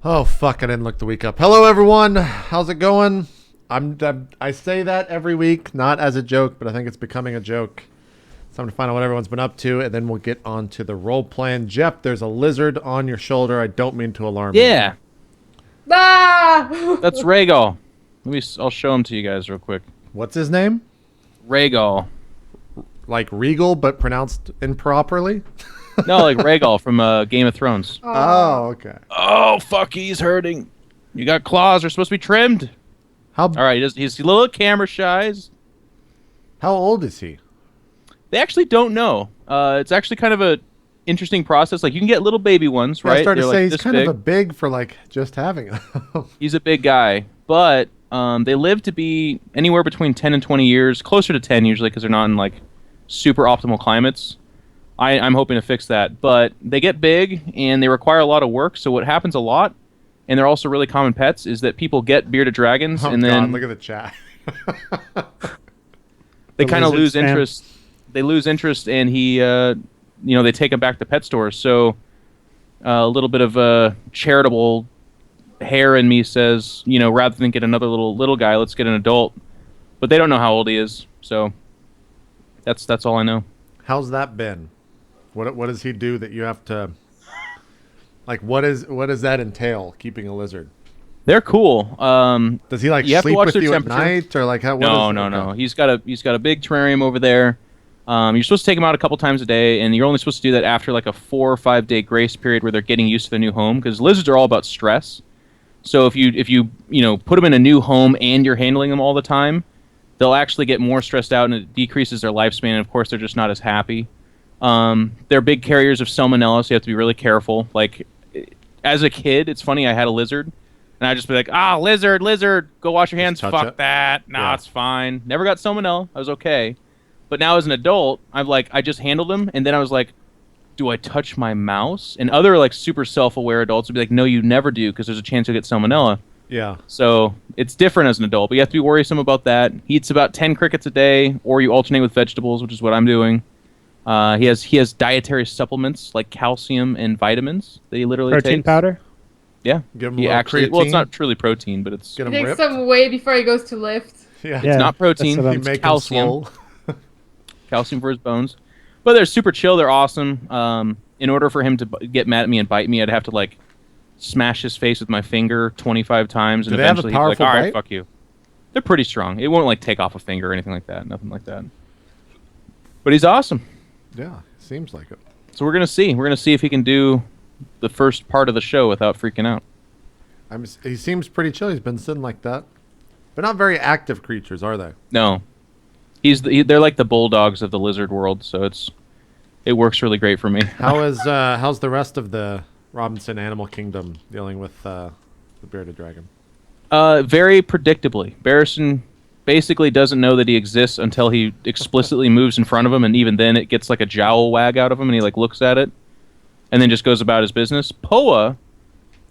Oh, fuck, I didn't look the week up. Hello, everyone. How's it going? I say that every week, not as a joke, but I think it's becoming a joke. It's time to find out what everyone's been up to, and then we'll get on to the role plan. Jeff, there's a lizard on your shoulder. I don't mean to alarm you. Yeah. Ah! That's Regal. I'll show him to you guys real quick. What's his name? Regal. Like Regal, but pronounced improperly? No, like Regal from Game of Thrones. Oh, okay. Oh, fuck, he's hurting. You got claws. They're supposed to be trimmed. All right, he's a little camera shy. How old is he? They actually don't know. It's actually kind of a interesting process. Like, you can get little baby ones, right? I started to say like he's kind of a big for, like, just having them. He's a big guy. But they live to be anywhere between 10 and 20 years. Closer to 10, usually, because they're not in, like, super optimal climates. I'm hoping to fix that. But they get big, and they require a lot of work. So what happens a lot, and they're also really common pets, is that people get bearded dragons, and then... God, look at the chat. They kind of lose interest. They lose interest, and they take him back to pet stores. So a little bit of a charitable hair in me says, rather than get another little guy, let's get an adult. But they don't know how old he is, so that's all I know. How's that been? What does he do that you have to, like, what does that entail, keeping a lizard? They're cool. Does he, like, you have sleep to watch with their you temperature. at night, or like how? No. He's got a big terrarium over there. You're supposed to take them out a couple times a day, and you're only supposed to do that after like a 4 or 5 day grace period where they're getting used to the new home, because lizards are all about stress. So if you put them in a new home and you're handling them all the time, they'll actually get more stressed out, and it decreases their lifespan. And of course, they're just not as happy. They're big carriers of salmonella, so you have to be really careful. Like, as a kid, it's funny, I had a lizard, and I'd just be like, lizard, go wash your hands. Fuck it. that. Nah, it's fine. Never got salmonella. I was okay. But now as an adult, I just handled him, and then I was like, do I touch my mouse? And other, like, super self-aware adults would be like, no, you never do, because there's a chance you'll get salmonella. Yeah. So it's different as an adult, but you have to be worrisome about that. He eats about 10 crickets a day, or you alternate with vegetables, which is what I'm doing. He has dietary supplements like calcium and vitamins that he literally takes. Protein powder? Yeah. Give him He a little actually, creatine. well, it's not truly protein, but it's Get him He takes ripped. some away before he goes to lift. Yeah. it's not protein. that's what You It's make him calcium. swole. Calcium for his bones. But they're super chill. They're awesome. In order for him to get mad at me and bite me, I'd have to, like, smash his face with my finger 25 times, and Do they have a eventually he'd be like, powerful all right, bite? fuck you. They're pretty strong. It won't, like, take off a finger or anything like that. Nothing like that. But he's awesome. Yeah, seems like it. So we're gonna see. We're gonna see if he can do the first part of the show without freaking out. He seems pretty chill. He's been sitting like that. But not very active creatures, are they? No, they're like the bulldogs of the lizard world. So it works really great for me. How's the rest of the Robinson Animal Kingdom dealing with the bearded dragon? Very predictably, Barrison basically doesn't know that he exists until he explicitly moves in front of him, and even then it gets like a jowl wag out of him, and he like looks at it, and then just goes about his business. Poa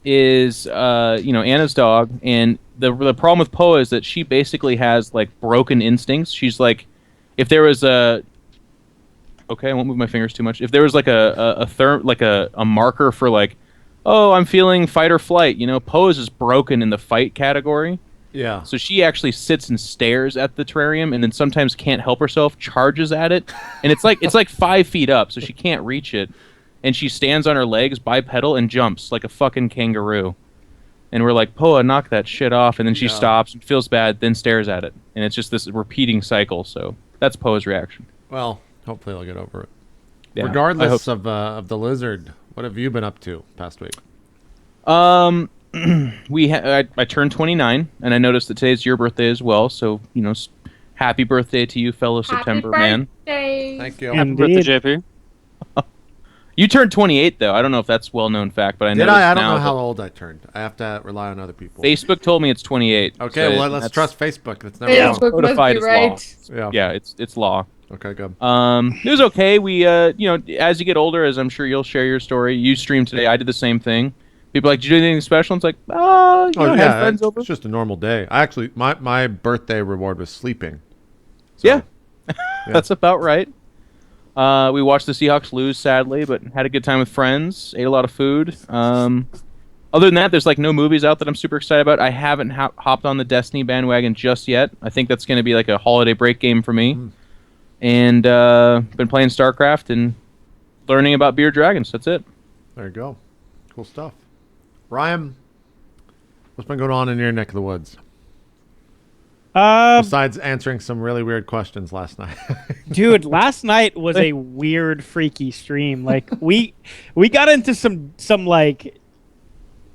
is Anna's dog, and the problem with Poa is that she basically has like broken instincts. She's like, if there was I won't move my fingers too much. If there was like a marker for like, oh, I'm feeling fight or flight, Poa's is broken in the fight category. Yeah. So she actually sits and stares at the terrarium, and then sometimes can't help herself, charges at it, and it's like 5 feet up, so she can't reach it, and she stands on her legs bipedal and jumps like a fucking kangaroo, and we're like, Poa, knock that shit off, and then she stops and feels bad, then stares at it, and it's just this repeating cycle. So that's Poa's reaction. Well, hopefully he'll get over it. Yeah, Regardless of the lizard, what have you been up to past week? I turned 29, and I noticed that today's your birthday as well. So happy birthday to you, fellow September man. Birthday. Thank you. Happy birthday, JP. You turned 28 though. I don't know if that's well-known fact, but I Did noticed I? I don't now know how that old I turned. I have to rely on other people. Facebook told me it's 28. Okay, so well, let's that's- trust Facebook. That's never Yeah. wrong. Facebook must Codified be as right. law. Yeah. Yeah, it's law. Okay, good. It was okay. We as you get older, as I'm sure you'll share your story. You streamed today. I did the same thing. People are like, did you do anything special? And it's like, I had friends over. It's just a normal day. I actually, my birthday reward was sleeping. So, Yeah. That's about right. We watched the Seahawks lose, sadly, but had a good time with friends. Ate a lot of food. Other Other than that, there's like no movies out that I'm super excited about. I haven't hopped on the Destiny bandwagon just yet. I think that's going to be like a holiday break game for me. And been playing StarCraft and learning about Beard Dragons. That's it. There you go. Cool stuff. Ryan, what's been going on in your neck of the woods? Besides answering some really weird questions last night. Dude, last night was a weird, freaky stream. Like we got into some like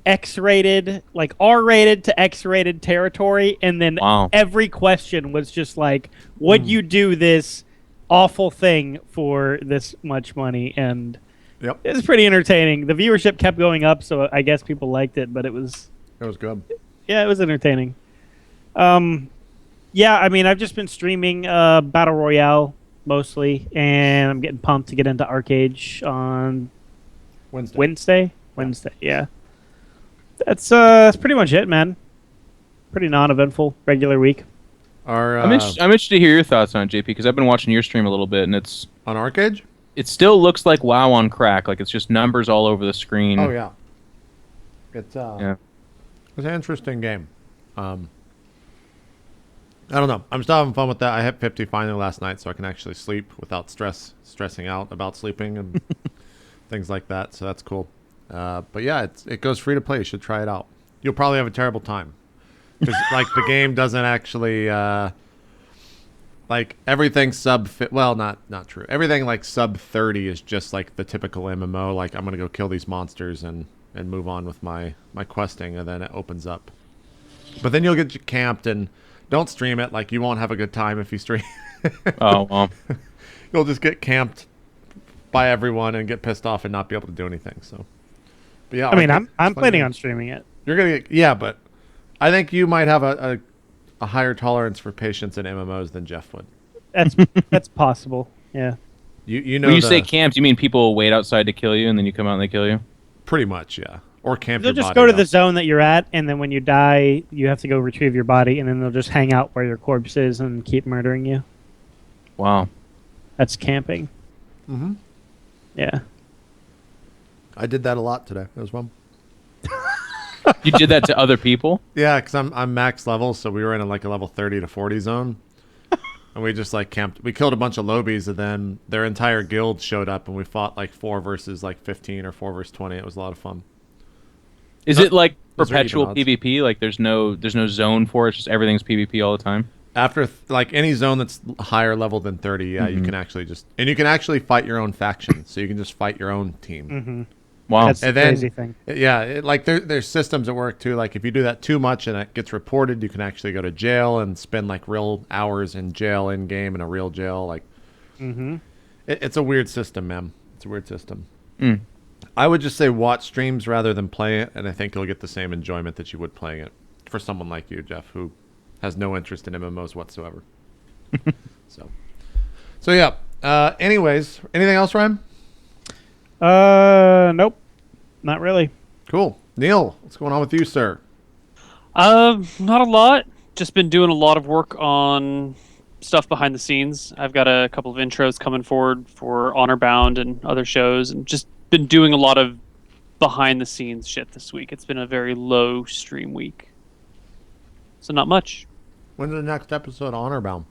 X-rated, like R-rated to X-rated territory, and then every question was just like, would you do this awful thing for this much money? And it was pretty entertaining. The viewership kept going up, so I guess people liked it, but it was good. Yeah, it was entertaining. Yeah, I mean, I've just been streaming Battle Royale mostly, and I'm getting pumped to get into ArchAge on Wednesday, yeah. That's pretty much it, man. Pretty non-eventful, regular week. I'm interested to hear your thoughts on it, JP, because I've been watching your stream a little bit, and it's... On ArchAge? It still looks like WoW on crack. Like, it's just numbers all over the screen. Oh, yeah. It's an interesting game. I don't know. I'm still having fun with that. I hit 50 finally last night, so I can actually sleep without stressing out about sleeping and things like that. So that's cool. But yeah, it goes free to play. You should try it out. You'll probably have a terrible time because like the game doesn't actually like everything not true. Everything like sub 30 is just like the typical MMO. Like I'm gonna go kill these monsters and move on with my questing, and then it opens up. But then you'll get camped and. Don't stream it. Like, you won't have a good time if you stream. Oh, well. You'll just get camped by everyone and get pissed off and not be able to do anything. So, but yeah. I mean, I'm planning on streaming it. You're gonna get, but I think you might have a higher tolerance for patience in MMOs than Jeff would. That's possible. Yeah. You know. When you say camped, you mean people will wait outside to kill you, and then you come out and they kill you? Pretty much, yeah. Or camp. They'll just go to the zone that you're at, and then when you die, you have to go retrieve your body, and then they'll just hang out where your corpse is and keep murdering you. Wow. That's camping. Mm-hmm. Yeah. I did that a lot today. It was fun. You did that to other people? Yeah, because I'm max level, so we were in like a level 30 to 40 zone. And we just like camped. We killed a bunch of lobies, and then their entire guild showed up, and we fought like 4 versus like 15 or 4 versus 20. It was a lot of fun. Is it like perpetual PvP? Like there's no zone for it. It's just everything's PvP all the time. After like any zone that's higher level than 30, yeah, you can actually you can actually fight your own faction. So you can just fight your own team. Mm-hmm. Wow, that's the crazy thing. Yeah, like there's systems at work too. Like if you do that too much and it gets reported, you can actually go to jail and spend like real hours in jail in game in a real jail. Like, it's a weird system, man. It's a weird system. I would just say watch streams rather than play it, and I think you'll get the same enjoyment that you would playing it for someone like you, Jeff, who has no interest in MMOs whatsoever. So yeah. Anyways, anything else, Ryan? Nope. Not really. Cool. Neal, what's going on with you, sir? Not a lot. Just been doing a lot of work on stuff behind the scenes. I've got a couple of intros coming forward for Honor Bound and other shows, and just been doing a lot of behind the scenes shit this week. It's been a very low stream week, so not much. When's the next episode of Honor Bound?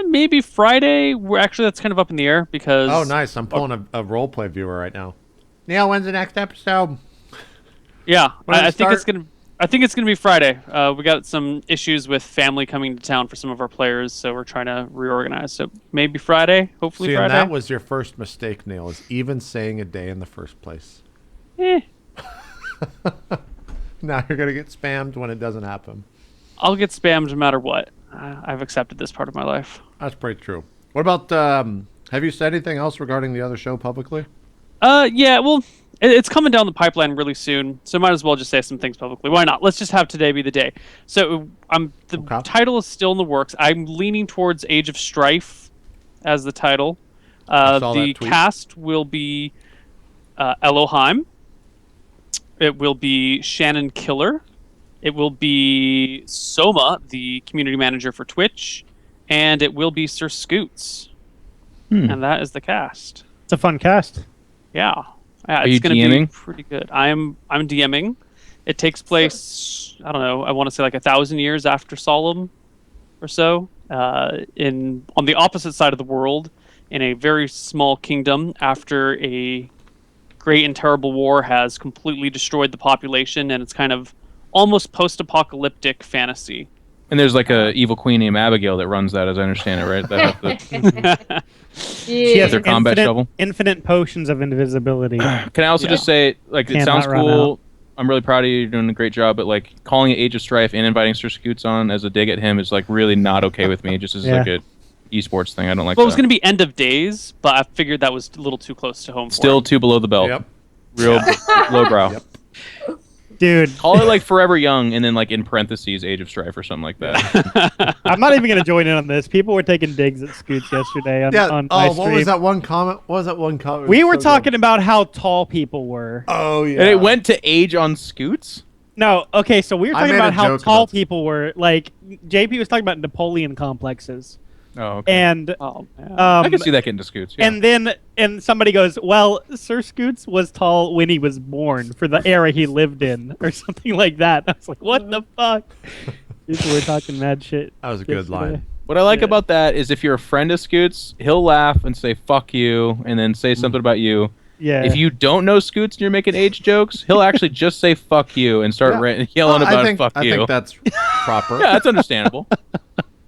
Maybe Friday. That's kind of up in the air because. Oh, nice! I'm pulling a roleplay viewer right now. Neal, when's the next episode? Yeah, I think it's gonna. I think it's gonna be Friday. We got some issues with family coming to town for some of our players, so we're trying to reorganize. So maybe Friday. Hopefully Friday. And that was your first mistake, Neal, is even saying a day in the first place. Now you're gonna get spammed when it doesn't happen. I'll get spammed no matter what. I've accepted this part of my life. That's pretty true. What about, have you said anything else regarding the other show publicly? Yeah, well, it's coming down the pipeline really soon, so might as well just say some things publicly. Why not? Let's just have today be the day. So the title is still in the works. I'm leaning towards Age of Strife as the title. The cast will be Elohim. It will be Shannon Killer. It will be Soma, the community manager for Twitch, and it will be Sir Scoots. And that is the cast. It's a fun cast. Yeah. Yeah, Are you it's going to be DMing? pretty good. I'm DMing. It takes place, I don't know, I want to say like 1,000 years after Solum or so, on the opposite side of the world, in a very small kingdom after a great and terrible war has completely destroyed the population, and it's kind of almost post-apocalyptic fantasy. And there's like a evil queen named Abigail that runs that, as I understand it, right? That have She Yeah. has their combat shovel. infinite potions of invisibility. Can I also just say, like, it Cannot sounds run cool. out. I'm really proud of you. You're doing a great job. But like calling it Age of Strife and inviting Sir Scoots on as a dig at him is like really not okay with me. Just as like a esports thing, I don't like. Well, it that. was going to be End of Days, but I figured that was a little too close to home. Still for him. two below the belt. Yep. Real lowbrow. Yep. Dude, Call it like Forever Young, and then like in parentheses Age of Strife or something like that. I'm not even going to join in on this. People were taking digs at Scoots yesterday on my Oh, stream. what was that one comment? What was that one comment? We were talking about how tall people were. Oh yeah. And it went to age on Scoots. No, okay, so we were I talking made a about how joke tall about- people were. Like, JP was talking about Napoleon complexes. Oh, okay. And Oh, man. I can see that getting to Scoots. Yeah. and somebody goes, well, Sir Scoots was tall when he was born for the era he lived in, or something like that. I was like, what the fuck? People were talking mad shit. That was a good yesterday. line. What I like Yeah. about that is if you're a friend of Scoots, he'll laugh and say "fuck you" and then say something about you. Yeah. If you don't know Scoots and you're making age jokes, he'll actually just say "fuck you" and start yelling about "fuck I you." think that's proper. Yeah, that's understandable.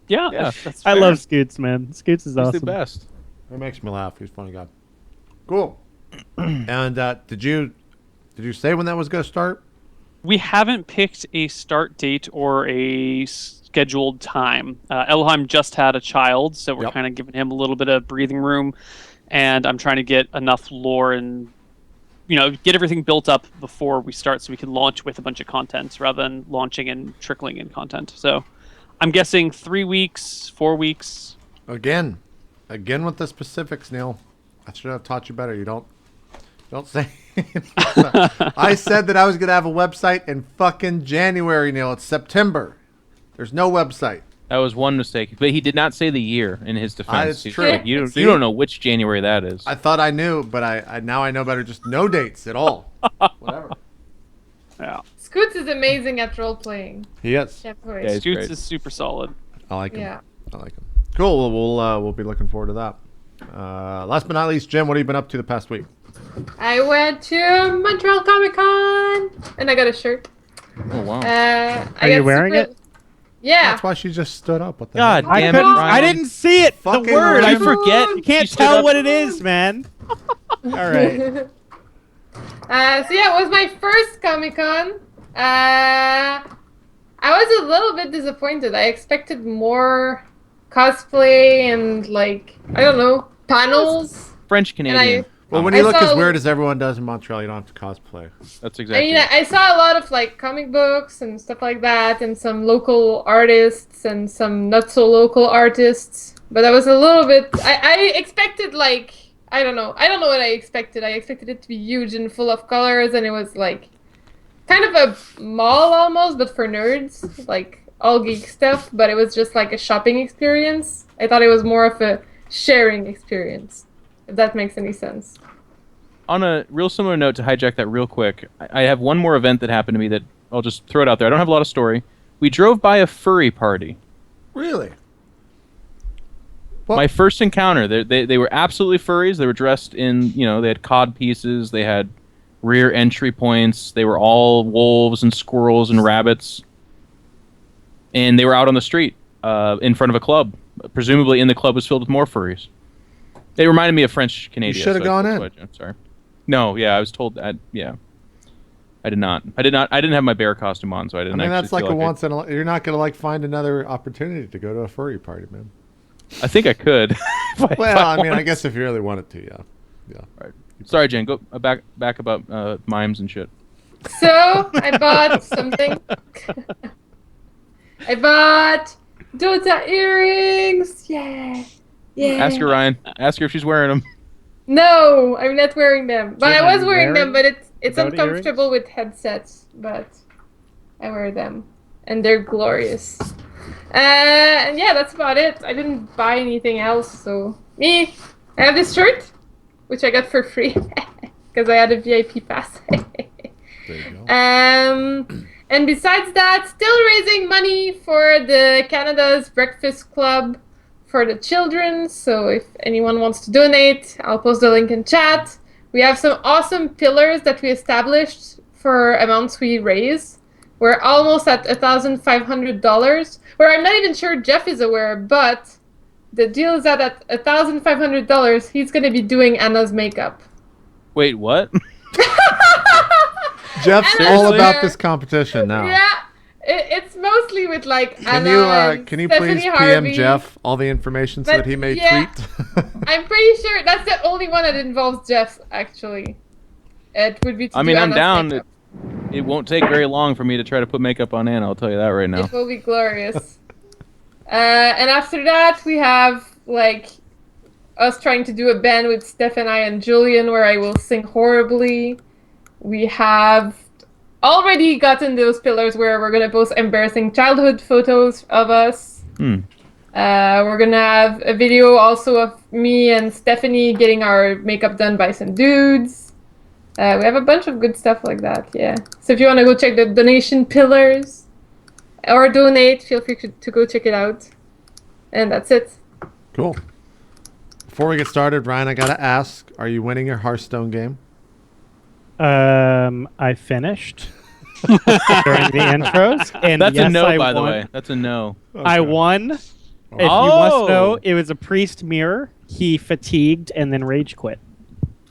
yeah, Yeah. that's I fair. love Scoots, man. Scoots is He's awesome. the best. It makes me laugh. He's a funny guy. Cool. And did you say when that was going to start? We haven't picked a start date or a scheduled time. Elheim just had a child, so we're Yep. kind of giving him a little bit of breathing room, and I'm trying to get enough lore and get everything built up before we start, so we can launch with a bunch of content rather than launching and trickling in content. So I'm guessing 3 weeks, 4 weeks. Again with the specifics, Neil. I should have taught you better. You don't say. I said that I was going to have a website in fucking January, Neil. It's September. There's no website. That was one mistake, but he did not say the year in his defense. It's He's true. like, you See? don't know which January that is. I thought I knew, but I now I know better. Just no dates at all. Whatever. Yeah, Scoots is amazing at role playing. He is. Yeah, Definitely. he's Scoots great. is super solid. I like him. Yeah. I like him. Cool. Well, we'll be looking forward to that. Last but not least, Jim, what have you been up to the past week? I went to Montreal ComicCon and I got a shirt. Oh wow! Are you wearing it? Yeah. That's why she just stood up. What the God heck? I damn it, couldn't. Ryan. I didn't see it. Fucking the word. I Ryan. forget. You can't She stood tell up. what it is, man. All right. So yeah, it was my first Comic Con. I was a little bit disappointed. I expected more cosplay and I don't know, panels. French Canadian. Well, when I you look saw- as weird as everyone does in Montreal, you don't have to cosplay. That's I exactly. mean, I saw a lot of comic books and stuff like that, and some local artists and some not so local artists. But I was a little bit. I expected I don't know what I expected. I expected it to be huge and full of colors, and it was kind of a mall almost, but for nerds, all geek stuff. But it was just a shopping experience. I thought it was more of a sharing experience, if that makes any sense. On a real similar note, to hijack that real quick, I have one more event that happened to me that I'll just throw it out there. I don't have a lot of story. We drove by a furry party. Really? Well, My first encounter, they were absolutely furries. They were dressed in, they had cod pieces. They had rear entry points. They were all wolves and squirrels and rabbits. And they were out on the street in front of a club. Presumably in the club was filled with more furries. They reminded me of French Canadian. You should have gone in. Sorry. No, yeah, I was told that. Yeah, I did not. I didn't have my bear costume on, so I didn't. I mean, actually that's like feel a once in a. You're not gonna find another opportunity to go to a furry party, man. I think I could. Well, I mean, I guess if you really wanted to, yeah. Right. Sorry, Jen. Go back about mimes and shit. So I bought something. I bought Dota earrings. Yeah. Yeah. Ask her, Ryan. Ask her if she's wearing them. No, I'm not wearing them. But You're I was not wearing them, but it's Dota uncomfortable with headsets. But I wear them, and they're glorious. And yeah, that's about it. I didn't buy anything else. So I have this shirt, which I got for free. because I had a VIP pass. There you go. And besides that, still raising money for the Canada's Breakfast Club for the children. So if anyone wants to donate, I'll post the link in chat. We have some awesome pillars that we established for amounts we raise. We're almost at $1,500, where I'm not even sure Jeff is aware, but the deal is that at $1,500, he's going to be doing Anna's makeup. Wait, what? Jeff's all about this competition now. Yeah, it's mostly with like Can Anna you can you Stephanie please PM Harvey. Jeff all the information so But, that he may yeah, tweet? I'm pretty sure that's the only one that involves Jeff, actually. It would be to I mean, do I'm Anna's down. makeup. It won't take very long for me to try to put makeup on Anna, I'll tell you that right now. It will be glorious. And after that, we have like us trying to do a band with Stephanie and Julian where I will sing horribly. We have already gotten those pillars where we're going to post embarrassing childhood photos of us. We're going to have a video also of me and Stephanie getting our makeup done by some dudes. We have a bunch of good stuff like that, yeah. So if you want to go check the donation pillars or donate, feel free to go check it out. And that's it. Cool. Before we get started, Ryan, I gotta ask: are you winning your Hearthstone game? I finished during the intros, and That's yes, a no, I by the won. way. That's a no. I won. If you Oh. must know, it was a priest mirror. He fatigued and then rage quit.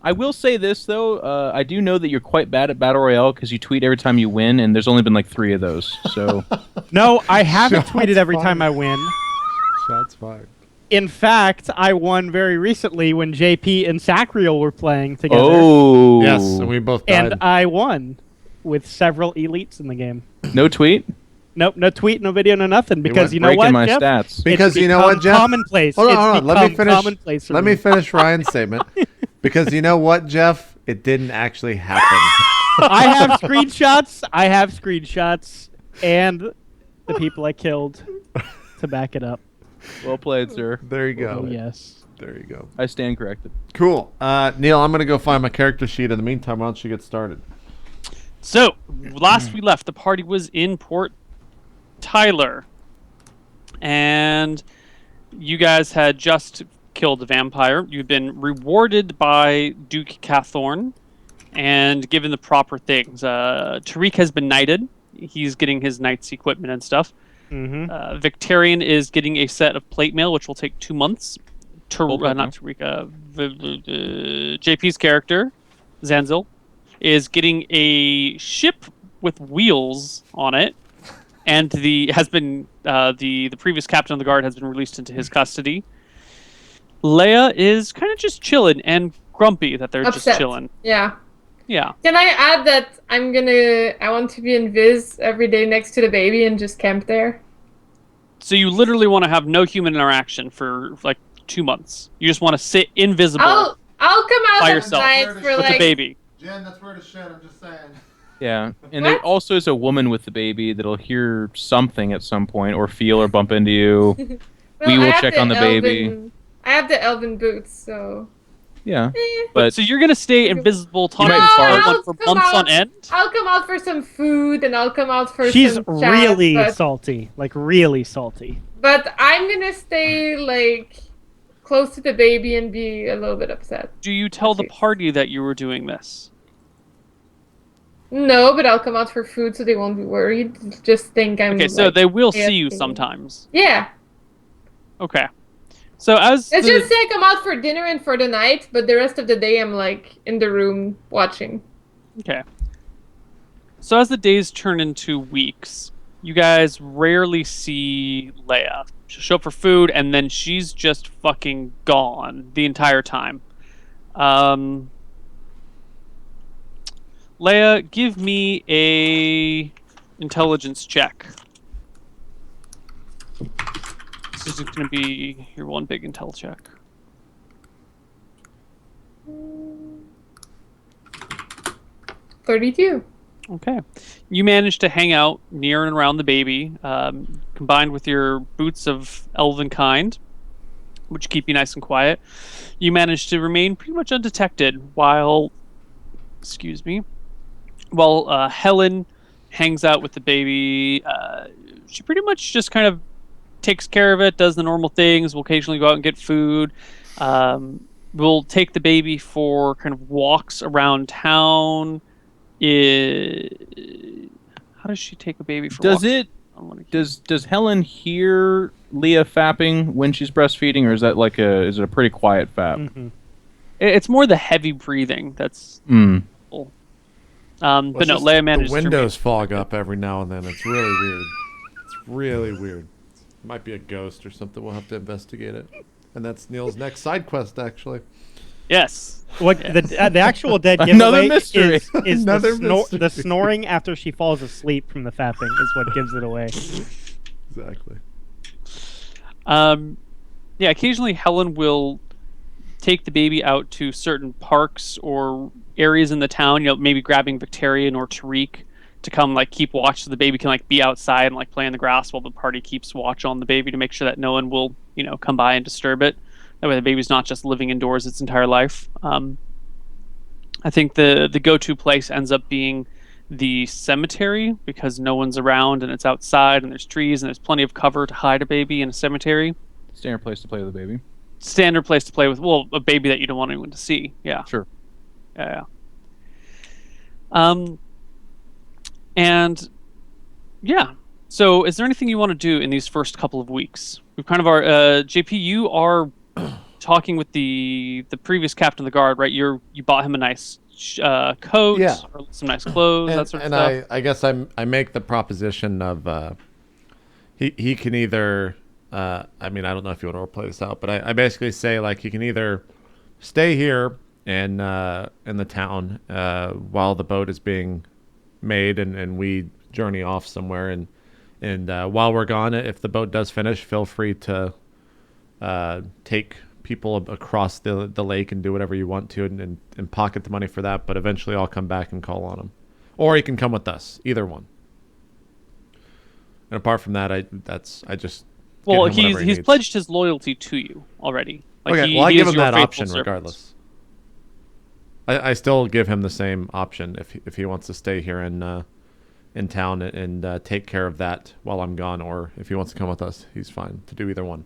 I will say this, though. I do know that you're quite bad at Battle Royale because you tweet every time you win, and there's only been like 3 of those. So No, I haven't Shots tweeted every time fired. I win. Shots fired. In fact, I won very recently when JP and Sacriel were playing together. oh Yes, and we both died. And I won with several elites in the game. no tweet. Nope, no tweet, no video, no nothing. Because went you know Breaking what, my Jeff? stats. Because It's you know what, become Jeff? Commonplace. Hold on, It's hold on. Let me become finish. commonplace for Let me. me finish Ryan's statement. Because you know what, Jeff? It didn't actually happen. I have screenshots. And the people I killed to back it up. Well played, sir. There you go. Oh yes. There you go. I stand corrected. Cool. Neil, I'm gonna go find my character sheet. In the meantime, why don't you get started? So, last we left, the party was in Port Tyler. And you guys had just killed a vampire. You've been rewarded by Duke Cathorn and given the proper things. Tariq has been knighted. He's getting his knight's equipment and stuff. Mm-hmm. Victorian is getting a set of plate mail, which will take 2 months. Full plate Not Tariq. JP's character, Zanzil, is getting a ship with wheels on it, and the previous captain of the guard has been released into his custody. Leia is kind of just chilling and grumpy that they're Upset. just chilling. Yeah. Yeah. Can I add that I want to be in Viz every day next to the baby and just camp there? So you literally want to have no human interaction for like 2 months. You just want to sit invisible I'll come out by at yourself night for with like the baby. Jen, that's where to shit. I'm just saying. Yeah, and What? there also is a woman with the baby that'll hear something at some point, or feel or bump into you. Well, We I will have check the on the baby. I have the elven boots, so Yeah, eh. but So you're gonna stay invisible, talking might to be far. someone for I'll months come on out. end. I'll come out for some food and I'll come out for She's some chat, really but, salty. Like really salty. but I'm gonna stay like close to the baby and be a little bit upset. Do you tell the Okay. party that you were doing this? No, but I'll come out for food so they won't be worried. Just think I'm Okay, so like, they will see you AFK. sometimes. Yeah. Okay. So as Let's the- just say I come out for dinner and for the night, but the rest of the day I'm like in the room watching. Okay. So as the days turn into weeks, you guys rarely see Leia. She'll show up for food, and then she's just fucking gone the entire time. Leia, give me a intelligence check. This is going to be your one big intel check. 32. Okay. You managed to hang out near and around the baby, combined with your boots of elven kind, which keep you nice and quiet. You managed to remain pretty much undetected while excuse me, while Helen hangs out with the baby, she pretty much just kind of takes care of it, does the normal things. We'll occasionally go out and get food. We'll take the baby for kind of walks around town. How does she take a baby for walks? Does Helen hear Leah fapping when she's breastfeeding, or is that is it a pretty quiet fap? Mm-hmm. It's more the heavy breathing that's cool. But no, Leia manages the windows fog up every now and then. It's really weird. It's really weird. It might be a ghost or something. We'll have to investigate it. And that's Neal's next side quest, actually. Yes. What the actual dead giveaway Another mystery. is Another the snoring after she falls asleep from the fapping is what gives it away. Exactly. Yeah, occasionally Helen will take the baby out to certain parks or areas in the town, maybe grabbing Victorian or Tariq to come keep watch, so the baby can be outside and play in the grass while the party keeps watch on the baby to make sure that no one will come by and disturb it. That way the baby's not just living indoors its entire life. I think the go-to place ends up being the cemetery, because no one's around and it's outside and there's trees and there's plenty of cover to hide a baby in a cemetery. Standard place to play with a baby. Standard place to play with, a baby that you don't want anyone to see. Yeah. Sure. Yeah. And yeah. So is there anything you want to do in these first couple of weeks? We've kind of JP, you are talking with the previous captain of the guard, right? You bought him a nice coat, or some nice clothes, that sort of stuff. And I guess I make the proposition of he can either I don't know if you want to roleplay this out, but I basically say he can either stay here in the town while the boat is being made and we journey off somewhere, and while we're gone, if the boat does finish, feel free to take people across the lake and do whatever you want to and pocket the money for that, but eventually I'll come back and call on him, or he can come with us, either one. And apart from that, he's pledged his loyalty to you already. Okay, I give him that option regardless. I still give him the same option if he wants to stay here in town and take care of that while I'm gone, or if he wants to come with us, he's fine to do either one.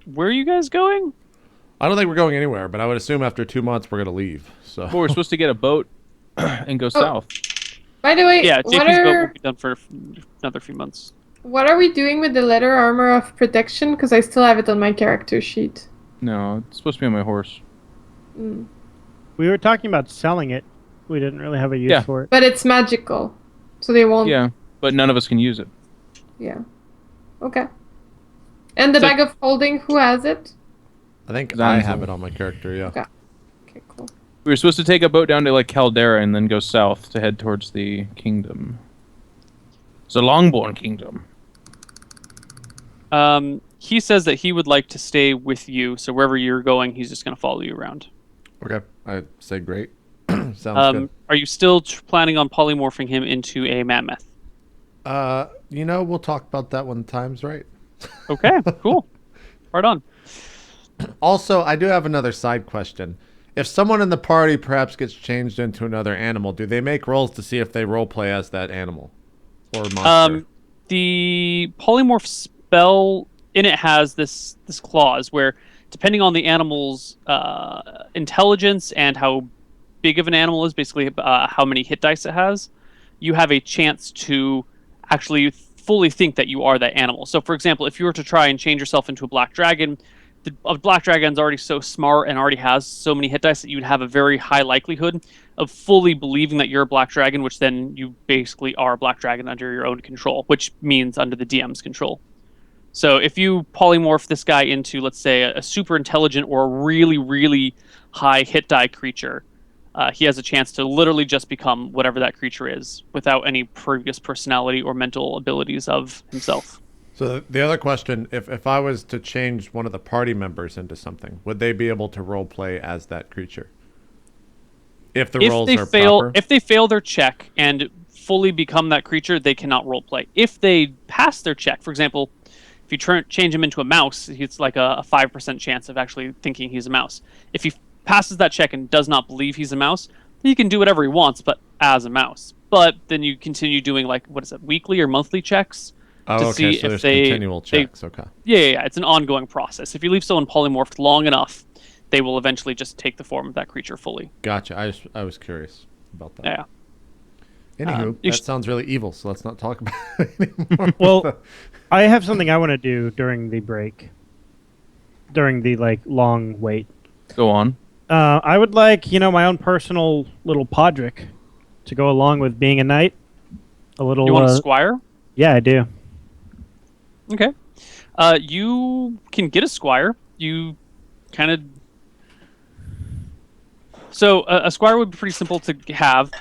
Where are you guys going? I don't think we're going anywhere, but I would assume after 2 months we're going to leave. So we're supposed to get a boat and go south. By the way, yeah, JP's boat will be done for another few months. What are we doing with the leather armor of protection? Because I still have it on my character sheet. No, it's supposed to be on my horse. Mm. We were talking about selling it. We didn't really have a use for it. But it's magical, so they won't... Yeah, but none of us can use it. Yeah. Okay. And the bag of holding, who has it? I think I have it on my character, yeah. Okay. Okay, cool. We were supposed to take a boat down to Caldera and then go south to head towards the kingdom. It's a Longborn kingdom. He says that he would like to stay with you, so wherever you're going, he's just going to follow you around. Okay, I say great. Sounds good. Are you still planning on polymorphing him into a mammoth? We'll talk about that when the time's right. Okay, cool. Right on. Also, I do have another side question. If someone in the party perhaps gets changed into another animal, do they make rolls to see if they roleplay as that animal or monster? The polymorph spell in it has this clause where, depending on the animal's intelligence and how big of an animal is, basically how many hit dice it has, you have a chance to actually fully think that you are that animal. So, for example, if you were to try and change yourself into a black dragon, a black dragon's already so smart and already has so many hit dice that you would have a very high likelihood of fully believing that you're a black dragon, which then you basically are a black dragon under your own control, which means under the DM's control. So if you polymorph this guy into, let's say, a super intelligent or a really, really high hit die creature, he has a chance to literally just become whatever that creature is without any previous personality or mental abilities of himself. So the other question, if I was to change one of the party members into something, would they be able to roleplay as that creature? If the rolls are proper? If they fail their check and fully become that creature, they cannot roleplay. If they pass their check, for example, if you change him into a mouse, it's like a 5% chance of actually thinking he's a mouse. If he passes that check and does not believe he's a mouse, he can do whatever he wants, but as a mouse. But then you continue doing like weekly or monthly checks to see so if there's continual checks. Okay. Yeah, it's an ongoing process. If you leave someone polymorphed long enough, they will eventually just take the form of that creature fully. Gotcha. I was curious about that. Yeah. Anywho, that sounds really evil, so let's not talk about it anymore. Well, I have something I want to do during the break. During the long wait. Go on. I would like, my own personal little podrick to go along with being a knight. A little. You want a squire? Yeah, I do. Okay. You can get a squire. You kind of. So a squire would be pretty simple to have.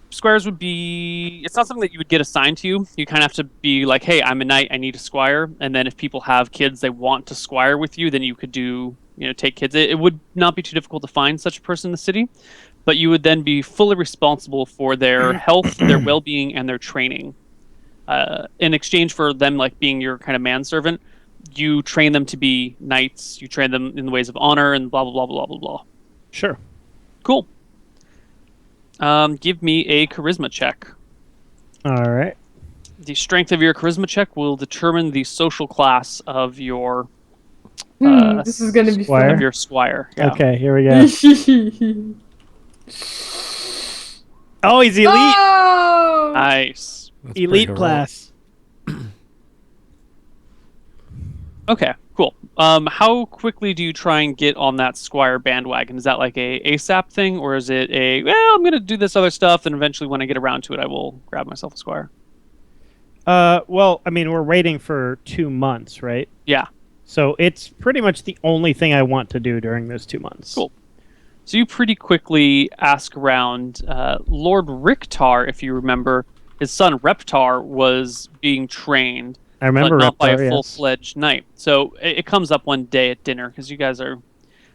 Squires would be. It's not something that you would get assigned to you. You kind of have to be like, hey, I'm a knight. I need a squire. And then if people have kids they want to squire with you, then you could take kids. It would not be too difficult to find such a person in the city, but you would then be fully responsible for their health, their well-being, and their training. In exchange for them being your kind of manservant, you train them to be knights. You train them in the ways of honor and blah blah blah blah blah blah. Sure. Cool. Give me a charisma check. All right. The strength of your charisma check will determine the social class of your. This is gonna be squire? fun. Of your squire. Yeah. Okay, here we go. Oh, he's elite. Oh! Nice. That's Elite pretty class. Okay, cool. How quickly do you try and get on that squire bandwagon? Is that like a ASAP thing, or is it I'm going to do this other stuff, and eventually when I get around to it, I will grab myself a squire? Well, I mean, we're waiting for 2 months, right? Yeah. So it's pretty much the only thing I want to do during those 2 months. Cool. So you pretty quickly ask around. Lord Rictar, if you remember, his son Reptar was being trained. I remember but not by Reptar, a yes. full-fledged knight. So it comes up one day at dinner, because you guys are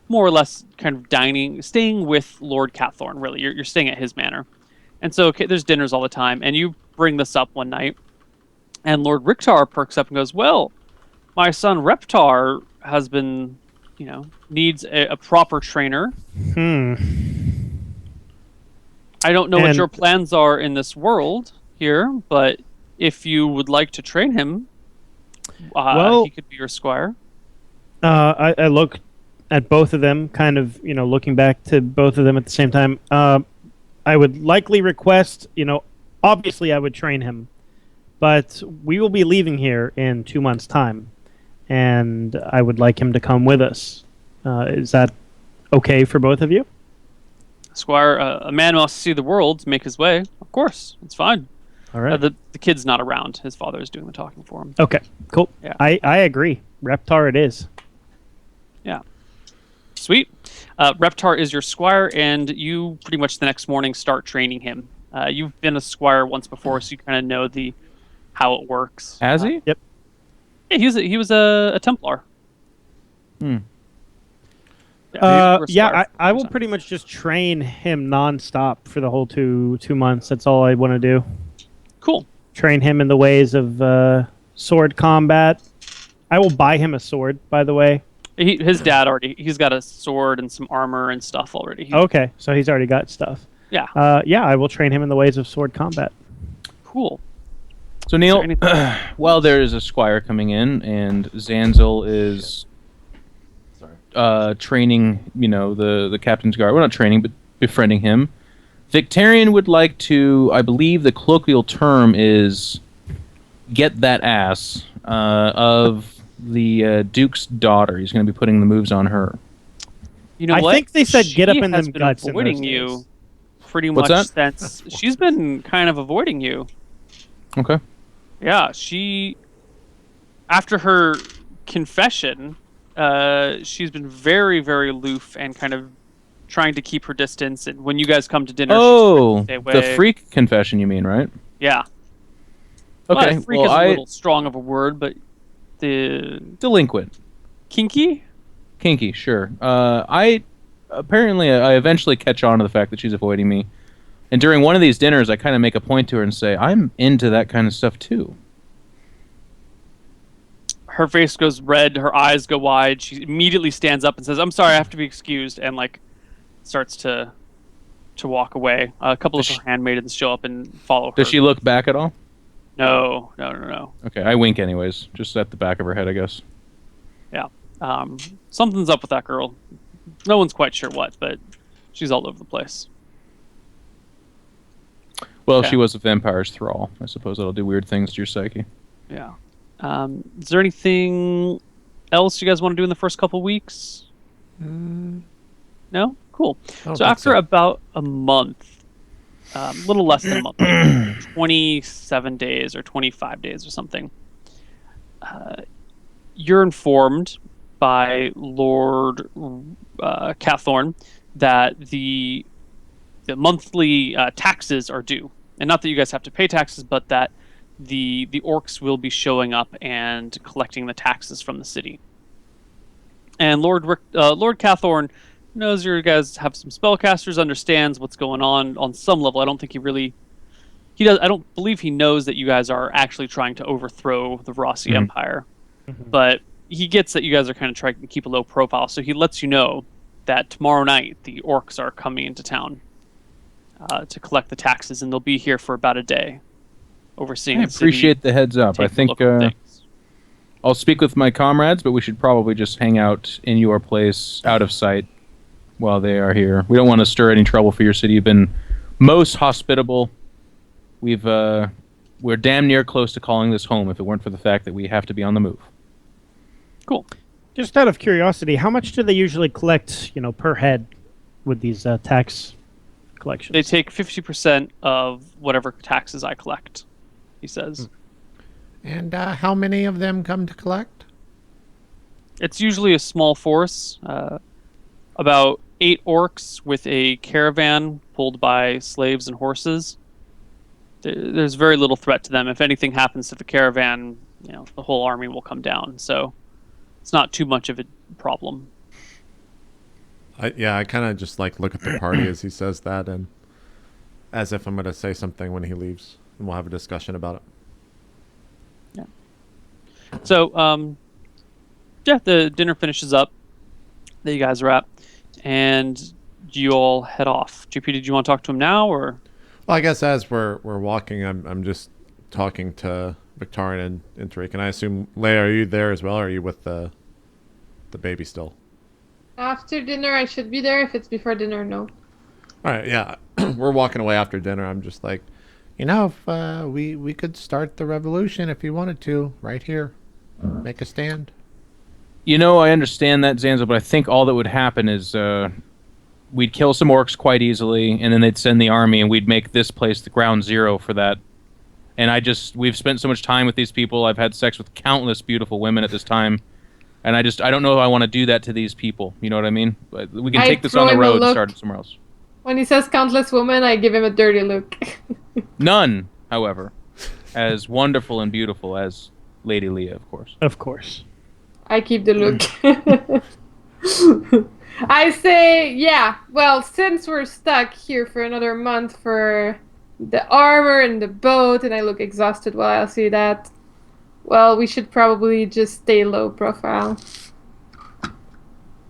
more or less kind of staying with Lord Catthorn, really. You're staying at his manor. And so there's dinners all the time, and you bring this up one night, and Lord Rictar perks up and goes, well, my son Reptar has been, needs a proper trainer. I don't know what your plans are in this world here, but if you would like to train him, he could be your squire. I look at both of them, kind of, looking back to both of them at the same time. I would likely request, obviously I would train him, but we will be leaving here in 2 months' time, and I would like him to come with us. Is that okay for both of you? Squire, a man must see the world to make his way. Of course, it's fine. All right. The kid's not around. His father is doing the talking for him. Okay, cool. Yeah. I agree. Reptar it is. Yeah. Sweet. Reptar is your squire, and you pretty much the next morning start training him. You've been a squire once before, so you kind of know how it works. Has he? Yep. Yeah, he was a Templar. I will pretty much just train him nonstop for the whole two months. That's all I want to do. Cool. Train him in the ways of sword combat. I will buy him a sword, by the way. His dad he's got a sword and some armor and stuff already. Okay, so he's already got stuff. Yeah. I will train him in the ways of sword combat. Cool. So Neal, while there is a squire coming in, and Zanzel is training, the captain's guard. Well, not training, but befriending him. Victarion would like to, I believe the colloquial term is, get that ass of the Duke's daughter. He's going to be putting the moves on her. You know I what? think they said get up in has them been guts in avoiding those you days. pretty What's much that? since she's been kind of avoiding you. Okay. Yeah, after her confession, she's been very, very aloof and kind of trying to keep her distance. And when you guys come to dinner, she's stay away. The freak confession, you mean, right? Yeah. Okay. Well, freak is a little strong of a word, but the delinquent, kinky, sure. I eventually catch on to the fact that she's avoiding me. And during one of these dinners, I kind of make a point to her and say, I'm into that kind of stuff too. her face goes red, her eyes go wide. She immediately stands up and says, "I'm sorry, I have to be excused," and like starts to walk away. A couple of her handmaidens show up and follow her. Does she look back at all? No. Okay, I wink anyways, just at the back of her head, I guess. Yeah. Something's up with that girl. No one's quite sure what, but she's all over the place. Well, Yeah. she was a vampire's thrall. I suppose that'll do weird things to your psyche. Yeah. Is there anything else you guys want to do in the first couple weeks? No? Cool. So after about a month, a little less than a month, 27 days or 25 days or something, you're informed by Lord Cathorn that the monthly taxes are due. And not that you guys have to pay taxes, but that the orcs will be showing up and collecting the taxes from the city. And Lord Cathorn knows you guys have some spellcasters, understands what's going on some level. I don't think he does. I don't believe he knows that you guys are actually trying to overthrow the Rossi Empire. But he gets that you guys are kind of trying to keep a low profile, so he lets you know that tomorrow night the orcs are coming into town to collect the taxes, and they'll be here for about a day, overseeing I the city, appreciate the heads up. I taking a think look at things. I'll speak with my comrades, but we should probably just hang out in your place, out of sight, while they are here. We don't want to stir any trouble for your city. You've been most hospitable. We're damn near close to calling this home if it weren't for the fact that we have to be on the move. Cool. Just out of curiosity, how much do they usually collect, per head with these tax collections? They take 50% of whatever taxes I collect, he says. And how many of them come to collect? It's usually a small force, about 8 orcs with a caravan pulled by slaves and horses. There's very little threat to them. If anything happens to the caravan, the whole army will come down. So it's not too much of a problem. I kind of just look at the party as he says that, and as if I'm going to say something when he leaves, and we'll have a discussion about it. Yeah. So, the dinner finishes up that you guys are at, and you all head off. GP, did you want to talk to him now, or? Well, I guess as we're walking, I'm just talking to Victorian and Tariq, and I assume, Leia, are you there as well, or are you with the baby still? After dinner, I should be there. If it's before dinner, no. All right, yeah. We're walking away after dinner. I'm just like, if we could start the revolution if you wanted to, right here. Make a stand. I understand that, Zanzo, but I think all that would happen is we'd kill some orcs quite easily, and then they'd send the army, and we'd make this place the ground zero for that. And we've spent so much time with these people. I've had sex with countless beautiful women at this time. And I don't know if I want to do that to these people. You know what I mean? But we can take this on the road and start it somewhere else. When he says countless women, I give him a dirty look. None, however, as wonderful and beautiful as Lady Leah, of course. Of course. I keep the look. I say, yeah, well, since we're stuck here for another month for the armor and the boat, and I look exhausted while I see that, well, we should probably just stay low profile.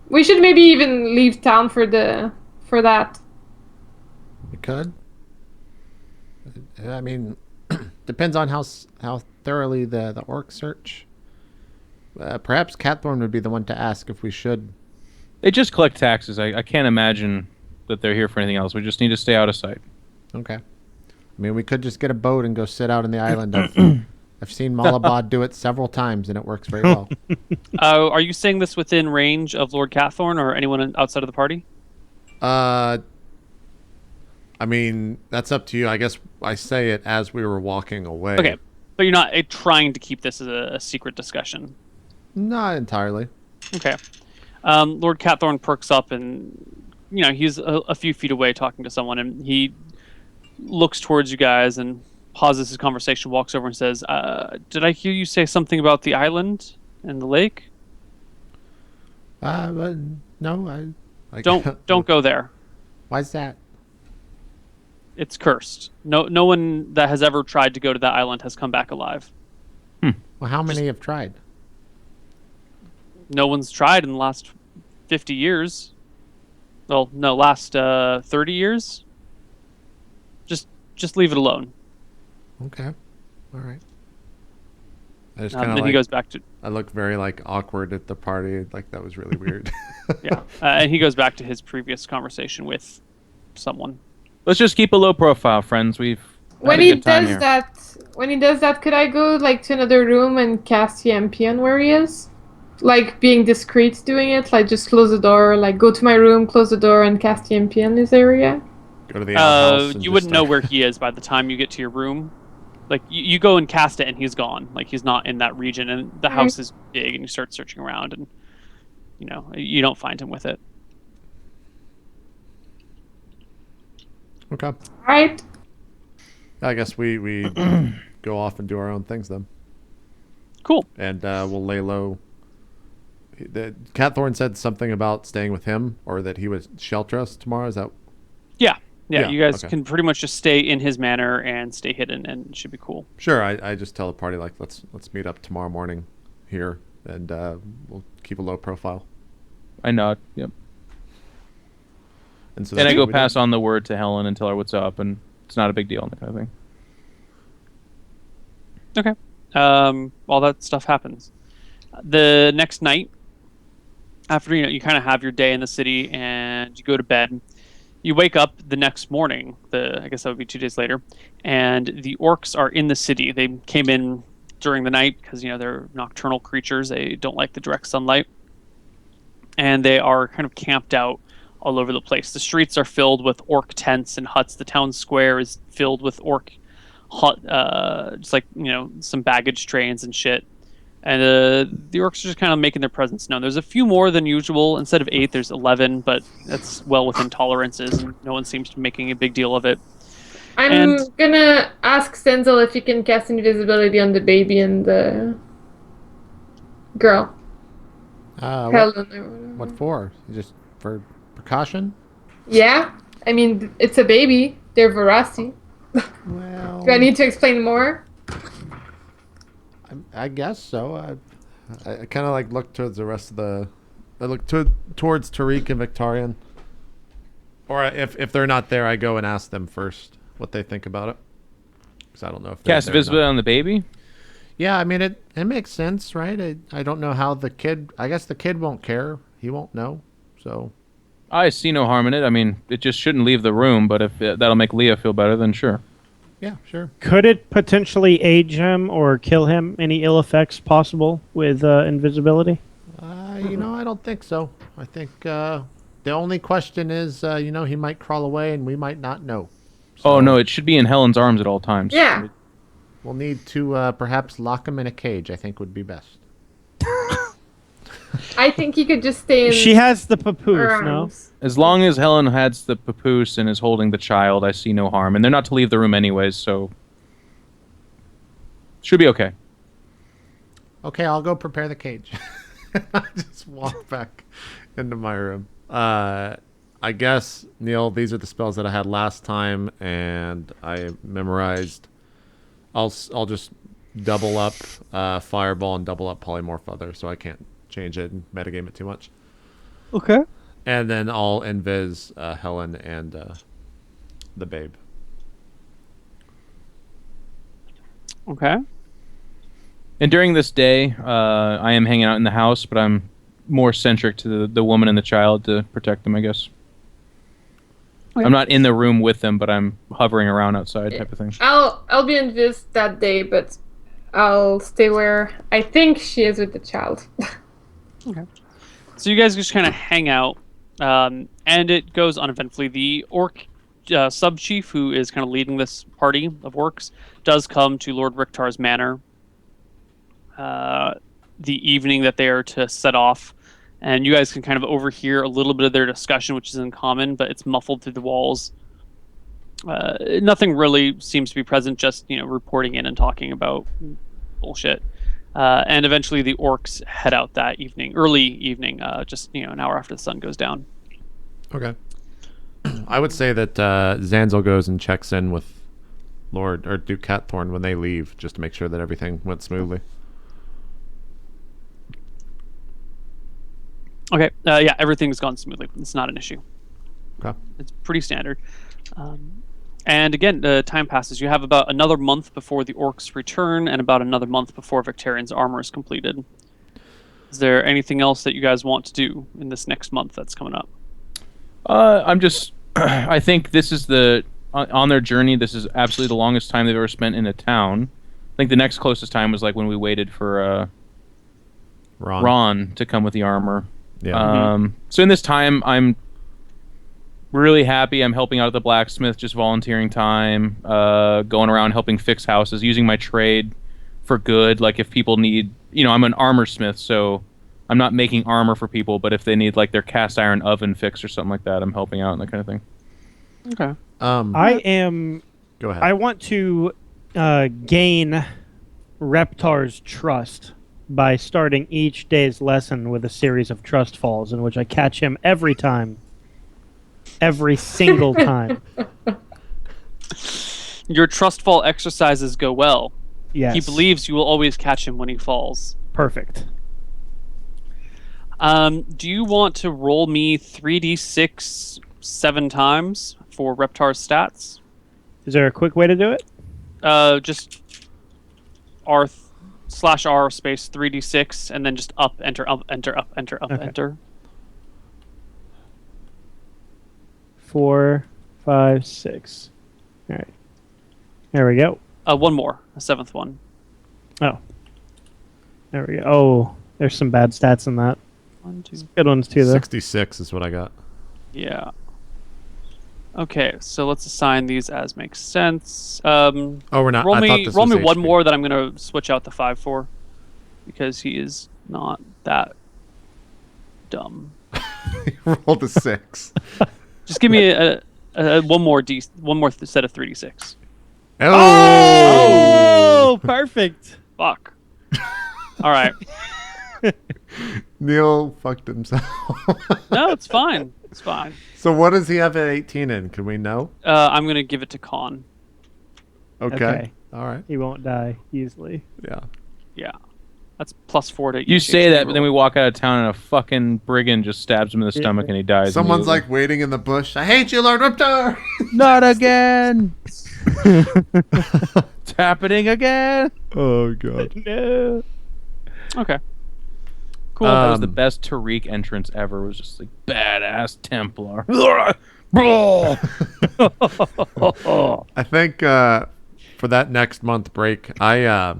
We should maybe even leave town for that. We could. I mean, depends on how thoroughly the orc search. Perhaps Catthorn would be the one to ask if we should. They just collect taxes. I can't imagine that they're here for anything else. We just need to stay out of sight. Okay. I mean, we could just get a boat and go sit out on the island. I've seen Malabad do it several times, and it works very well. Are you saying this within range of Lord Cathorn or anyone outside of the party? I mean, that's up to you. I guess I say it as we were walking away. Okay, but you're not trying to keep this as a secret discussion? Not entirely. Okay. Lord Cathorn perks up and, he's a few feet away talking to someone, and he looks towards you guys and pauses his conversation, walks over and says, did I hear you say something about the island and the lake? But no, I don't go there. Why's that? It's cursed. No one that has ever tried to go to that island has come back alive. Well, how many have tried? no one's tried in the last 50 years. Well, no, last 30 years. Just leave it alone. Okay. All right. I just Then kind of he goes back to I look very like awkward at the party. Like that was really weird. yeah, and he goes back to his previous conversation with someone. Let's just keep a low profile, friends. We've When had a he good time does here. that, could I go like to another room and cast EMP on where he is? Like being discreet doing it, like just close the door, like go to my room, close the door, and cast EMP in this area. Go to the outhouse. You wouldn't know where he is by the time you get to your room. Like you go and cast it, and he's gone. Like he's not in that region, and the house is big, and you start searching around, and you don't find him with it. Okay. Right. I guess we go off and do our own things then. Cool. And we'll lay low. Catthorne said something about staying with him, or that he would shelter us tomorrow. Is that? Yeah. You guys okay. can pretty much just stay in his manor and stay hidden, and it should be cool. Sure. I just tell the party like let's meet up tomorrow morning here, and we'll keep a low profile. I nod. Yep. And so And I go we pass did. on the word to Helen and tell her what's up, and it's not a big deal, and that kind of thing. Okay. All that stuff happens. The next night, after you kind of have your day in the city and you go to bed, you wake up the next morning. I guess that would be 2 days later, and the orcs are in the city. They came in during the night because they're nocturnal creatures. They don't like the direct sunlight, and they are kind of camped out all over the place. The streets are filled with orc tents and huts. The town square is filled with orc hut, just like some baggage trains and shit. And the orcs are just kind of making their presence known. There's a few more than usual. Instead of 8, there's 11, but that's well within tolerances, and no one seems to be making a big deal of it. I'm gonna ask Stenzel if he can cast invisibility on the baby and the girl. Helen or whatever. What for? Just for precaution? Yeah, I mean it's a baby. They're Verasti. Well, Do I need to explain more? I guess so. I kind of like look towards the rest of the. I look towards Tariq and Victorian. Or if they're not there, I go and ask them first what they think about it. Because I don't know if they're Cast there or visibility not. on the baby? Yeah, I mean it makes sense, right? I don't know how the kid. I guess the kid won't care. He won't know. So. I see no harm in it. I mean, it just shouldn't leave the room, but if that'll make Leah feel better, then sure. Yeah, sure. Could it potentially age him or kill him? Any ill effects possible with invisibility? I don't think so. I think the only question is, he might crawl away and we might not know. Oh, So no, it should be in Helen's arms at all times. Yeah. We'll need to perhaps lock him in a cage, I think would be best. I think he could just stay in She has the papoose, her no? arms. As long as Helen has the papoose and is holding the child, I see no harm. And they're not to leave the room anyways, so... Should be okay. Okay, I'll go prepare the cage. I just walk back into my room. I guess, Neil, these are the spells that I had last time, and I memorized. I'll just double up Fireball and double up Polymorph Other, so I can't change it and metagame it too much. Okay. And then I'll invis Helen and the babe. Okay. And during this day, I am hanging out in the house, but I'm more centric to the woman and the child to protect them, I guess. Okay. I'm not in the room with them, but I'm hovering around outside type of thing. I'll be in this that day, but I'll stay where I think she is with the child. Okay. So you guys just kind of hang out, and it goes uneventfully. The orc sub-chief, who is kind of leading this party of orcs, does come to Lord Rictar's manor the evening that they are to set off, and you guys can kind of overhear a little bit of their discussion, which is in common, but it's muffled through the walls. Nothing really seems to be present, just reporting in and talking about bullshit. And eventually the orcs head out that evening, early evening, just an hour after the sun goes down. Okay. I would say that Zanzel goes and checks in with Lord or Duke Catthorne when they leave, just to make sure that everything went smoothly. Okay. Yeah, everything's gone smoothly. It's not an issue. Okay. It's pretty standard. And again, time passes. You have about another month before the orcs return, and about another month before Victarian's armor is completed. Is there anything else that you guys want to do in this next month that's coming up? I'm just. I think this is on their journey. This is absolutely the longest time they've ever spent in a town. I think the next closest time was like when we waited for Ron to come with the armor. Yeah. So in this time, I'm really happy. I'm helping out at the blacksmith, just volunteering time, going around helping fix houses, using my trade for good. Like if people need, I'm an armor smith, so I'm not making armor for people, but if they need like their cast iron oven fixed or something like that, I'm helping out and that kind of thing. Okay. Go ahead. I want to gain Reptar's trust by starting each day's lesson with a series of trust falls in which I catch him every time. Every single time. Your trust fall exercises go well. Yes. He believes you will always catch him when he falls. Perfect. Do you want to roll me 3d6 7 times for Reptar's stats? Is there a quick way to do it? Just R/R space 3d6 and then just up, enter, enter. Okay. 4, 5, 6. All right. There we go. One more, a 7th one. Oh. There we go. Oh, there's some bad stats in that. 1, 2. Good ones too, though. 66 is what I got. Yeah. Okay, so let's assign these as makes sense. We're not. Roll I thought me this one was HP. more that I'm going to switch out the 5 for, because he is not that dumb. Rolled a 6. Just give me one more set of 3d6. Oh, perfect. Fuck. All right. Neal fucked himself. No, it's fine. It's fine. So what does he have at 18 in? Can we know? I'm going to give it to Con. Okay. All right. He won't die easily. Yeah. Yeah. That's +4 to each. You say HP that, but then we roll. walk out of town and a fucking brigand just stabs him in the stomach and he dies. Someone's immediately. like waiting in the bush. I hate you, Lord Riptar. Not again! It's happening again! Oh god. No. Okay. Cool. That was the best Tariq entrance ever. It was just like badass Templar. I think for that next month break, I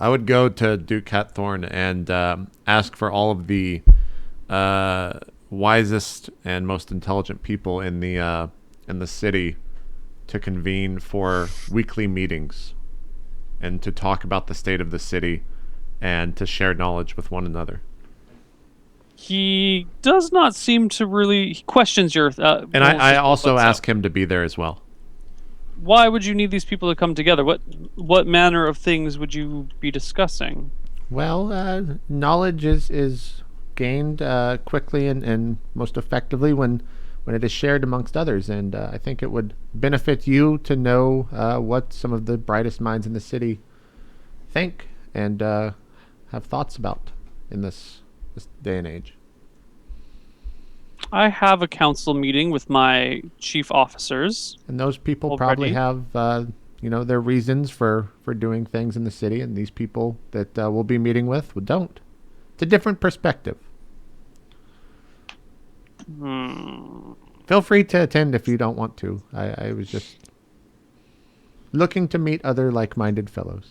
would go to Duke Catthorn and ask for all of the wisest and most intelligent people in the city to convene for weekly meetings and to talk about the state of the city and to share knowledge with one another. He does not seem to really... He questions your... And I also ask him to be there as well. Why would you need these people to come together? What manner of things would you be discussing? Well, knowledge is gained quickly and most effectively when it is shared amongst others. And I think it would benefit you to know what some of the brightest minds in the city think and have thoughts about in this day and age. I have a council meeting with my chief officers. And those people Already? probably have their reasons for doing things in the city, and these people that we'll be meeting with don't. It's a different perspective. Feel free to attend if you don't want to. I was just looking to meet other like-minded fellows.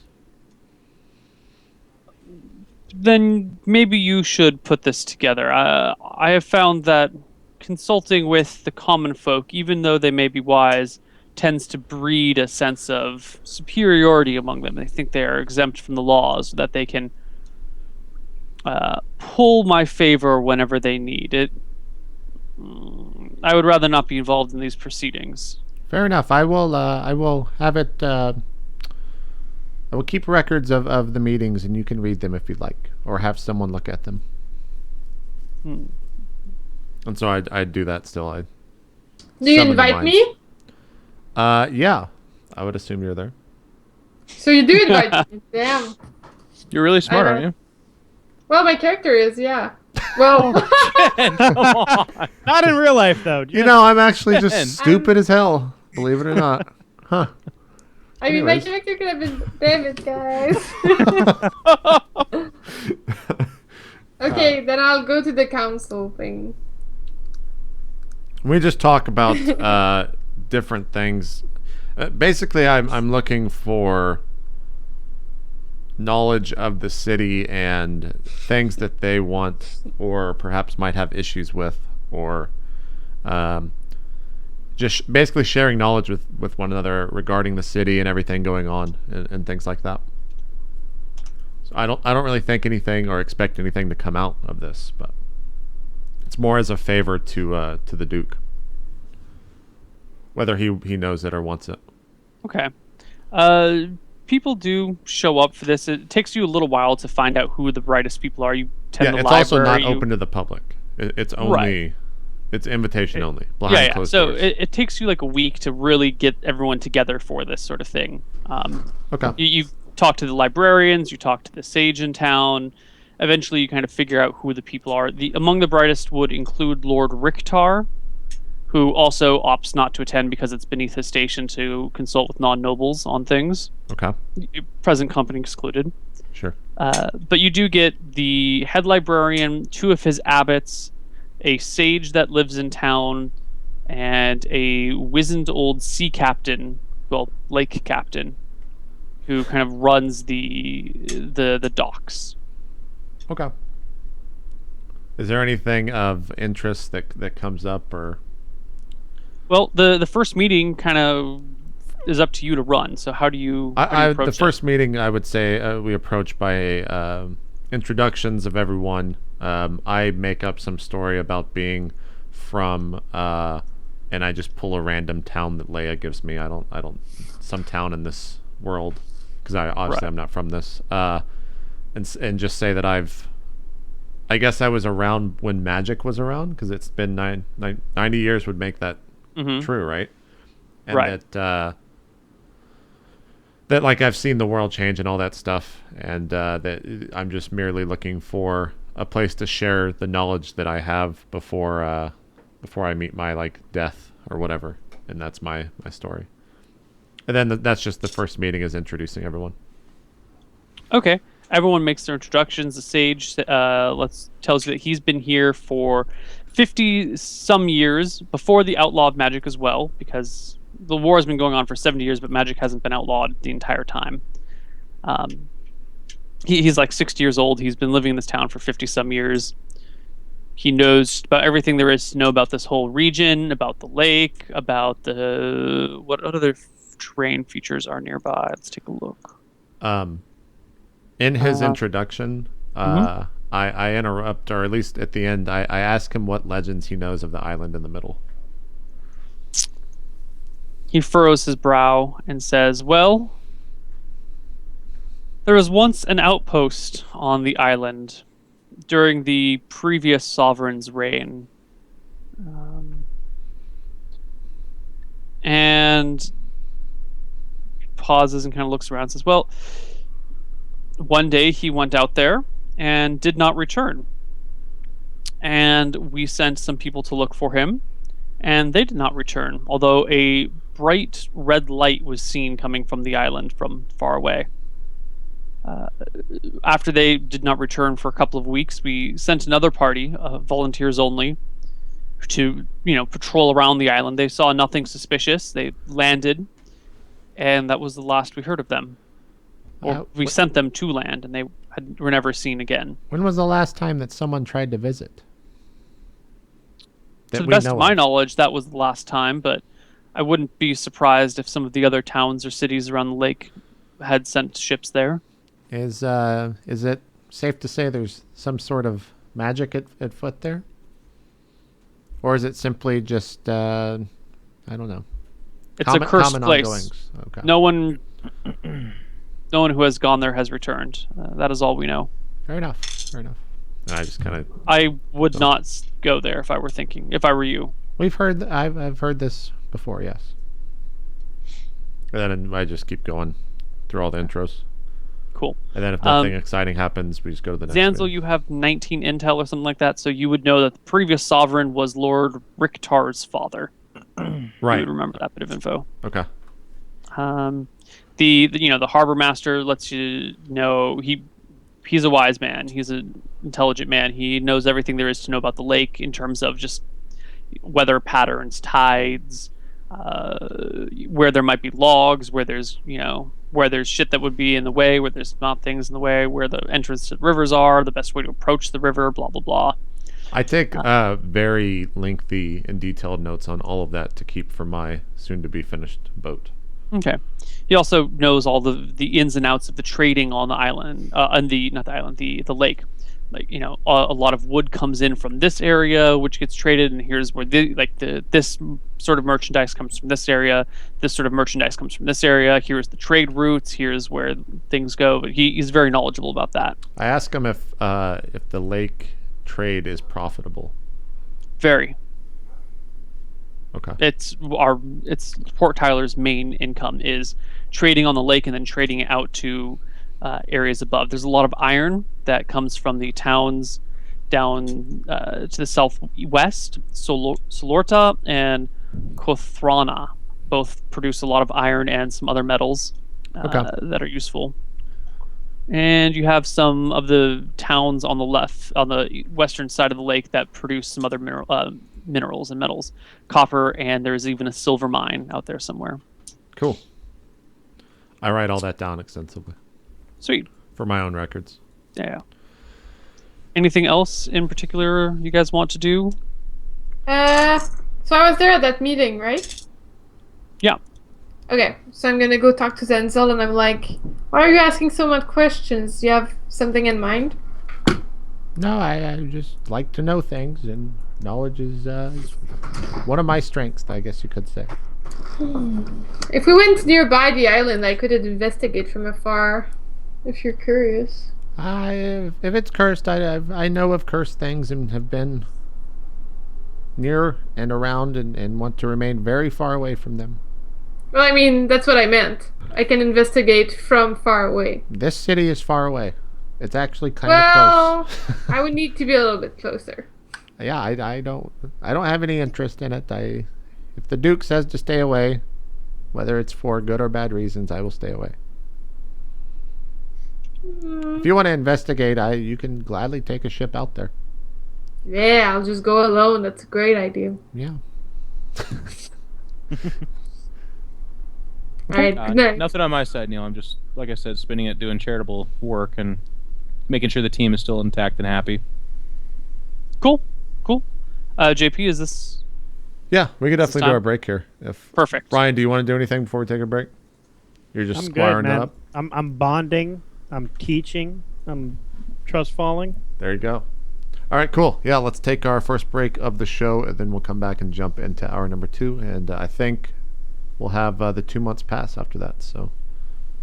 Then maybe you should put this together. I have found that consulting with the common folk, even though they may be wise, tends to breed a sense of superiority among them. They think they are exempt from the laws, that they can pull my favor whenever they need it. I would rather not be involved in these proceedings. Fair enough. I will have it. I will keep records of the meetings, and you can read them if you'd like, or have someone look at them. And so I'd do that still. Do you invite me? Yeah. I would assume you're there. So you do invite me. Damn. You're really smart, aren't you? Well, my character is, yeah. Well, Jen, come on. Not in real life, though. You know, I'm actually just stupid as hell. Believe it or not. Huh. I mean, my Anyways. character could have been. Damn it, guys. Okay, then I'll go to the council thing. We just talk about different things. Basically, I'm looking for knowledge of the city and things that they want or perhaps might have issues with, or just basically sharing knowledge with one another regarding the city and everything going on and things like that. So I don't really think anything or expect anything to come out of this, but it's more as a favor to the Duke, whether he knows it or wants it. Okay. People do show up for this. It takes you a little while to find out who the brightest people are. You tend Yeah, to it's also not open to the public. It's only it's invitation only. Behind closed So doors. it takes you like a week to really get everyone together for this sort of thing. Okay. You talk to the librarians, you talk to the sage in town. Eventually, you kind of figure out who the people are. Among the brightest would include Lord Ricktar, who also opts not to attend because it's beneath his station to consult with non-nobles on things. Okay. Present company excluded. Sure. But you do get the head librarian, 2 of his abbots, a sage that lives in town, and a wizened old sea captain, well, lake captain, who kind of runs the docks. Okay. Is there anything of interest that comes up, or? Well, the first meeting kind of is up to you to run. So how do you? The first meeting, I would say we approach by introductions of everyone. I make up some story about being from, and I just pull a random town that Leia gives me. I don't some town in this world, because I'm not from this. And just say that I guess I was around when magic was around, because it's been 90 years would make that true, right? And that like I've seen the world change and all that stuff, and that I'm just merely looking for a place to share the knowledge that I have before I meet my like death or whatever, and that's my story. And then that's just the first meeting, is introducing everyone. Okay. Everyone makes their introductions. The sage tells you that he's been here for 50 some years, before the outlaw of magic as well, because the war has been going on for 70 years, but magic hasn't been outlawed the entire time. He's like 60 years old. He's been living in this town for 50 some years. He knows about everything there is to know about this whole region, about the lake, about what other terrain features are nearby. Let's take a look. In his introduction, I interrupt, or at least at the end, I ask him what legends he knows of the island in the middle. He furrows his brow and says, well, there was once an outpost on the island during the previous sovereign's reign. And pauses and kind of looks around and says, well, one day he went out there and did not return. And we sent some people to look for him, and they did not return, although a bright red light was seen coming from the island from far away. After they did not return for a couple of weeks, we sent another party, volunteers only, to patrol around the island. They saw nothing suspicious. They landed, and that was the last we heard of them. Or we sent them to land, and they were never seen again. When was the last time that someone tried to visit? To the best of my knowledge, that was the last time, but I wouldn't be surprised if some of the other towns or cities around the lake had sent ships there. Is it safe to say there's some sort of magic at foot there? Or is it simply just, I don't know. It's a cursed place. Ongoings. Okay. No one who has gone there has returned. That is all we know. Fair enough. And I just kind of... I would not go there if I were you. I've heard this before, yes. And then I just keep going through all the intros. Cool. And then if nothing exciting happens, we just go to the next. Zanzel, round. you have 19 intel or something like that, so you would know that the previous sovereign was Lord Riktar's father. Right. You would remember that bit of info. Okay. The harbor master lets you know he's a wise man. He's an intelligent man. He knows everything there is to know about the lake in terms of just weather patterns, tides, where there might be logs, where there's shit that would be in the way, where there's not things in the way, where the entrance to the rivers are, the best way to approach the river, blah blah blah. I take very lengthy and detailed notes on all of that to keep for my soon-to-be finished boat. Okay. He also knows all the ins and outs of the trading on the island, the lake. Like, a lot of wood comes in from this area, which gets traded, and here's where this sort of merchandise comes from this area. This sort of merchandise comes from this area. Here's the trade routes. Here's where things go. But he's very knowledgeable about that. I ask him if the lake trade is profitable. Very. Okay. It's Port Tyler's main income is trading on the lake and then trading it out to areas above. There's a lot of iron that comes from the towns down to the southwest. Solorta and Kothrana both produce a lot of iron and some other metals that are useful. And you have some of the towns on the western side of the lake that produce some other minerals and metals, copper, and there's even a silver mine out there somewhere. Cool. I write all that down extensively. Sweet. For my own records. Yeah. Anything else in particular you guys want to do? So I was there at that meeting, right? Yeah. Okay, so I'm gonna go talk to Zenzel, and I'm like, why are you asking so much questions? Do you have something in mind? No, I just like to know things, and knowledge is one of my strengths, I guess you could say. If we went nearby the island, I could investigate from afar, if you're curious. If it's cursed, I know of cursed things and have been near and around and want to remain very far away from them. Well, I mean, that's what I meant. I can investigate from far away. This city is far away. It's actually kind of close. I would need to be a little bit closer. Yeah, I don't have any interest in it. If the Duke says to stay away, whether it's for good or bad reasons, I will stay away. If you want to investigate, you can gladly take a ship out there. Yeah, I'll just go alone. That's a great idea. Yeah. All right, good night. Nothing on my side, Neil. I'm just, like I said, spending it doing charitable work and making sure the team is still intact and happy. Cool. JP, is this... Yeah, we could definitely do our break here. Perfect. Ryan, do you want to do anything before we take a break? You're just squiring it up? I'm bonding. I'm teaching. I'm trust falling. There you go. All right, cool. Yeah, let's take our first break of the show, and then we'll come back and jump into hour number 2. And I think we'll have the 2 months pass after that, so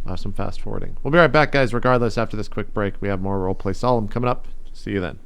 we'll have some fast forwarding. We'll be right back, guys. Regardless, after this quick break, we have more RollPlay Solum coming up. See you then.